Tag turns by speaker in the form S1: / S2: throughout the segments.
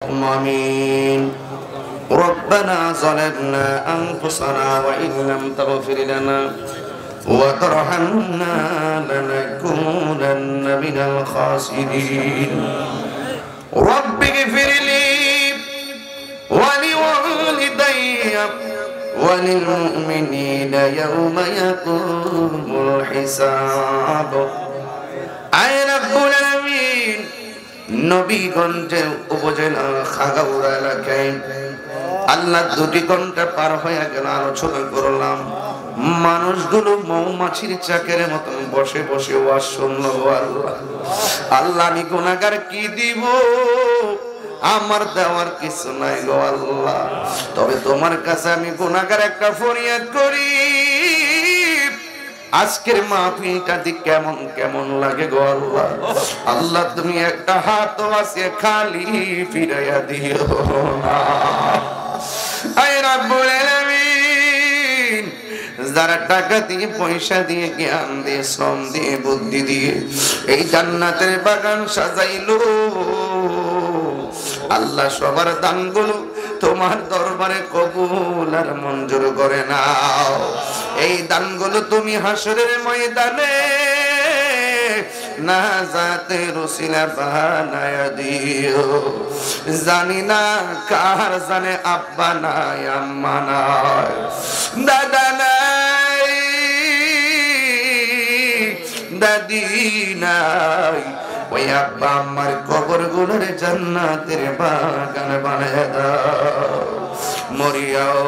S1: آمين. ربنا ظلمنا أنفسنا وإن لم تغفر لنا وترحمنا لنكونن من الخاسرين. رب اغفر لي ولوالدي وللمؤمنين يوم يقوم الحساب. আয় রব্বুল আলামিন, নবীগঞ্জের উপজেলা খাগাউড়া এলাকায় আল্লাহ দুটি ঘন্টা পার হয়ে গেল, আলোচনা করলাম। মানুষগুলো মৌমাছির চাকের মতন বসে বসে ওয়াজ শুনলো। আল্লাহ আল্লাহ, আমি গুনাহগার কি দিব? আমার দেওয়ার কিছু নাই গো আল্লাহ। তবে তোমার কাছে আমি গুনাহগার একটা ফরিয়াদ করি। আজকের মাহফিলটা দি কেমন কেমন লাগে গো আল্লাহ। আল্লাহ তুমি একটা হাত আছে খালি ফিরাইয়া দিও না। আয় রব্বুল আলামিন, যারা টাকা দিয়ে, পয়সা দিয়ে, জ্ঞান দিয়ে, শ্রম দিয়ে, বুদ্ধি দিয়ে এই জান্নাতের বাগান সাজাইলো, আল্লাহ সবার দানগুলো তোমার দরবারে কবুল আর মঞ্জুর করে নাও। এই দানগুলো তুমি হাসরের ময়দানে নাজাতের ওসিলা বানায়া দিও। জানি না কার জানে আব্বা নাই, আম্মা নাই, দাদা নাই, দাদি নাই, ওই আব্বা আম্মার কবর গুলোর জান্নাতের বাগান বানায়া দাও। মরিয়াও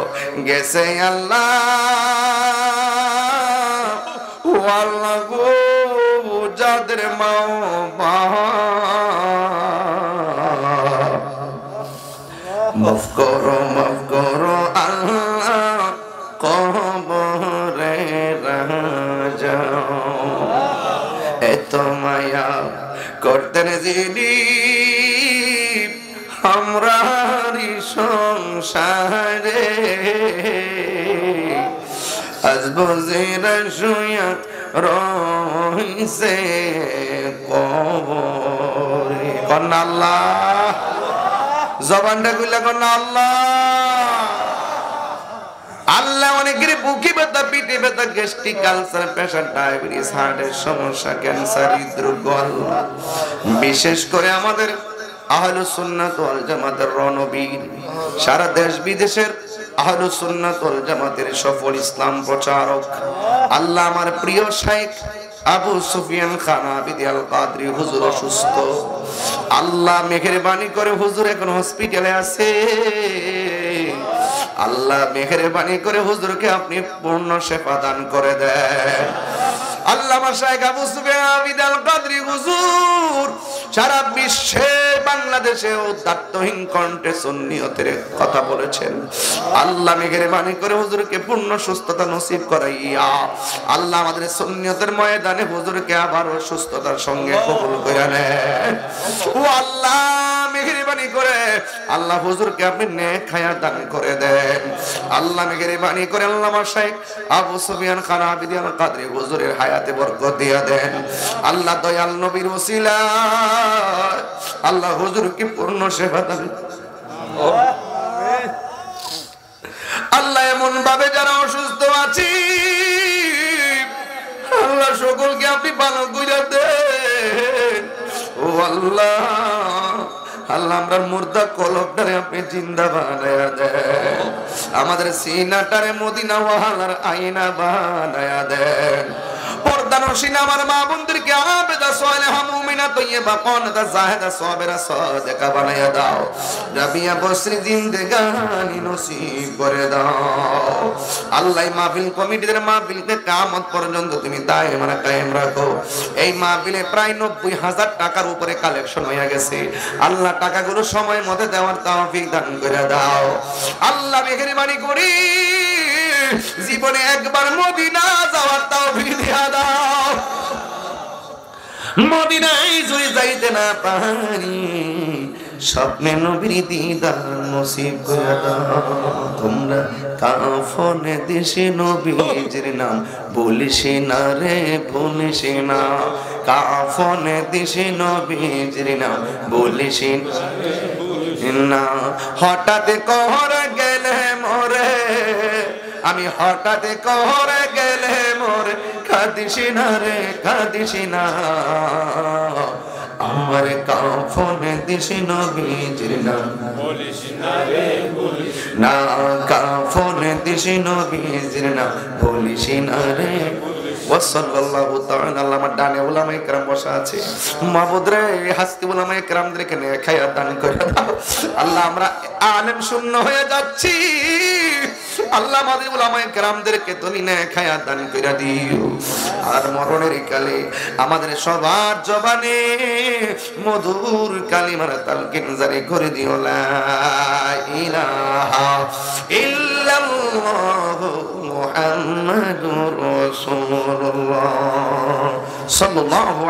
S1: গেছে আল্লাহ, ও আল্লাহ গো, যাদের মাও মাফ করো, মাফ করো আল্লাহ, কবরে রাজা। এত মায়া করতেন যিনি আমরারি সংসারে, আজ বজিরা শুয়া রইছে কবরে। কন্যা আল্লাহ, জবানটা কইলা কন্যা আল্লাহ। আল্লাহ অনেকের বুকে ব্যথা, পিঠে ব্যথা, গ্যাস্ট্রিক, আলসার, প্রেসার, ডায়াবেটিস, হার্টের সমস্যা, ক্যান্সার, হৃদরোগ, আল্লাহ বিশেষ করে আমাদের আহলুস সুন্নাত ওয়াল জামাতের রণবীর, সারা দেশ বিদেশের আহলুস সুন্নাত ওয়াল জামাতের সফল ইসলাম প্রচারক আল্লাহ আমার প্রিয় শাইখ আবু সুফিয়ান খান আবিদি আল কাদরি হুজুর অসুস্থ। আল্লাহ মেহেরবানি করে হুজুর এখন হসপিটালে আছে। আল্লাহ মেহেরবানি করে হুজুরকে আপনি পূর্ণ শিফা দান করে দেন। আল্লাহ আমার শাইখ আবু সুফিয়ান আবিদি আল কাদরি হুজুর সারা বিশ্বে, বাংলাদেশে উদাত্তহীন কণ্ঠে সুন্নিয়তের কথা বলেছেন। আল্লাহ মেহেরবানি করে হুজুরকে পূর্ণ সুস্থতা নসিব করাইয়া আল্লাহ আমাদের সুন্নিয়তের ময়দানে হুজুরকে আবারও সুস্থতার সঙ্গে কবুল করে নেন। ও আল্লাহ মেহেরবানি করে আল্লাহ হুজুরকে আপনি নেক হায়াত দান করে দেন। আল্লাহ মেহেরবানি করে আল্লাহ আমার শাইখ আবু সুফিয়ান খান আবিদি আল কাদরি হুজুরের হায়াতে বরকত দিয়া দেন। আল্লাহ দয়াল নবীর ওসিলা আল্লাহ হুজুরকে পূর্ণ সেবা দান। আল্লাহ এমন ভাবে যারা অসুস্থ আছি আল্লাহ সকলকে আপনি ভালো করে দেন। ও আল্লাহ, আল্লাহ আমরা মুর্দা কলবটারে আপনি জিন্দা বানায়া দেন। আমাদের সিনাটারে মদিনা ওয়ালার আয়না বানায়া দেন। পর্দানশীল আমার মা বোনদেরকে আবেদা সালেহা মুমিনা তয়্যিবা কানাতা জাহিদা সাবিরা সাদিকা বানায়া দাও। রাবিয়া বসরি জিন্দেগানি নসিব করে দাও। আল্লাহ মাহফিল কমিটিদের মাহফিলকে কিয়ামত পর্যন্ত তুমি দায়মান কায়েম রাখো। এই মাহফিলে প্রায় 90,000 টাকার উপরে কালেকশন হয়ে গেছে। আল্লাহ টাকাগুলো সময় মতো দেওয়ার তৌফিক দান করে দাও। আল্লাহ মেহেরবানি করি জীবনে একবার মদিনা যাওয়ার তৌফিক দিয়া দাও। মদিনায় যদি যাইতে না পারি স্বপ্নে নবীর দিদার নসিব করে দাও। তোমরা কাফনে দেশে নবীর নাম বলিস না রে, বলিস না। কাফনে দেশে নবীর নাম বলিস না রে, না হঠাৎ করে গেলে মোরে, আমি হঠাৎ করে গেলে মোরে, কাঁদিস না রে কাঁদিস না, আমার কাফনে দিস নবীজির নাম বলিস না রে বলিস না, কাফনে দিস নবীজির নাম বলিস না রে। ওয়াসাল্লাল্লাহু তাআলা আল্লাহ। আমার ডানে উলামায়ে কেরাম বসা আছে, মাবুদ রে হাসতি উলামায়ে কেরামদেরকে নিয়ে খায়া দান করে দাও আল্লাহ। আমরা আলেম শূন্য হয়ে যাচ্ছি আল্লাহ, আমাদের উলামায়ে কেরামদেরকে তুমি নেয় খায়া দান করে দিও। আর মরণের কালে আমাদের সবার জবানে মধুর কালিমার তালকিন জারি করে দিও, লা ইলাহা ইল্লাল্লাহু মুহাম্মাদুর রাসূলুল্লাহ সাল্লাল্লাহু